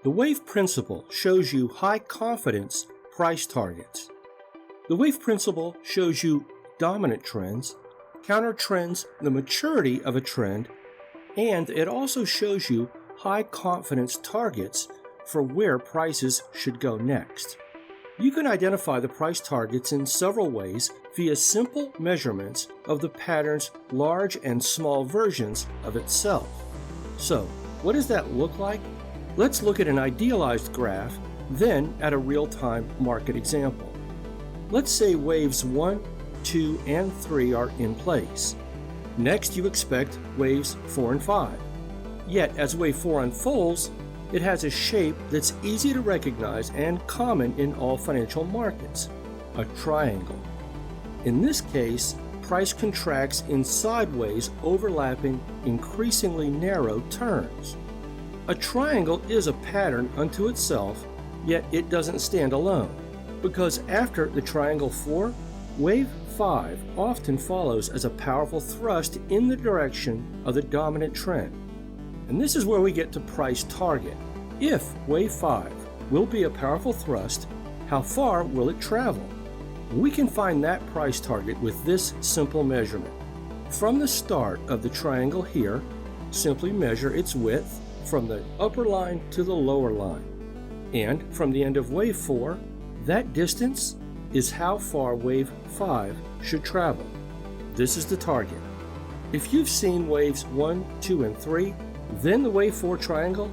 The wave principle shows you high confidence price targets. The wave principle shows you dominant trends, counter trends, the maturity of a trend, and it also shows you high confidence targets for where prices should go next. You can identify the price targets in several ways via simple measurements of the pattern's large and small versions of itself. So, what does that look like? Let's look at an idealized graph, then at a real-time market example. Let's say waves 1, 2, and 3 are in place. Next, you expect waves 4 and 5. Yet, as wave 4 unfolds, it has a shape that's easy to recognize and common in all financial markets, a triangle. In this case, price contracts in sideways, overlapping, increasingly narrow turns. A triangle is a pattern unto itself, yet it doesn't stand alone, because after the triangle 4, wave 5 often follows as a powerful thrust in the direction of the dominant trend. And this is where we get to price target. If wave 5 will be a powerful thrust, how far will it travel? We can find that price target with this simple measurement. From the start of the triangle here, simply measure its width from the upper line to the lower line. And from the end of wave 4, that distance is how far wave 5 should travel. This is the target. If you've seen waves 1, 2, and 3, then the wave 4 triangle,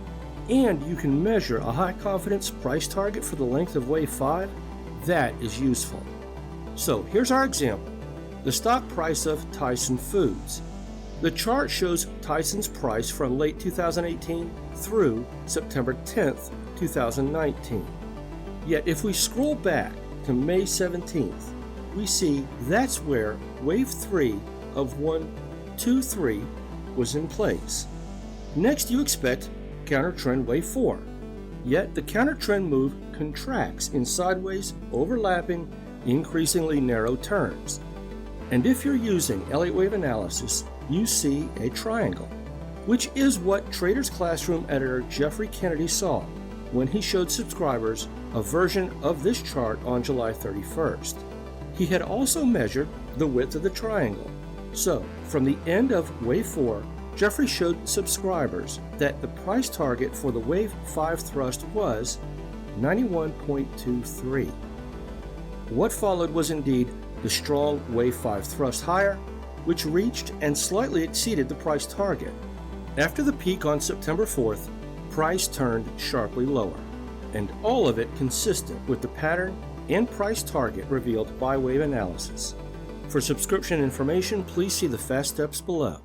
and you can measure a high confidence price target for the length of wave 5, that is useful. So here's our example, the stock price of Tyson Foods. The chart shows Tyson's price from late 2018 through September 10th, 2019. Yet if we scroll back to May 17th, we see that's where wave 3 of 1, 2, 3 was in place. Next, you expect counter trend wave 4. Yet the counter trend move contracts in sideways, overlapping, increasingly narrow turns. And if you're using Elliott wave analysis, you see a triangle, which is what Trader's Classroom editor Jeffrey Kennedy saw when he showed subscribers a version of this chart on July 31st. He had also measured the width of the triangle. So, from the end of wave 4, Jeffrey showed subscribers that the price target for the wave 5 thrust was 91.23. What followed was indeed the strong wave 5 thrust higher, which reached and slightly exceeded the price target. After the peak on September 4th, price turned sharply lower, and all of it consistent with the pattern and price target revealed by wave analysis. For subscription information, please see the fast steps below.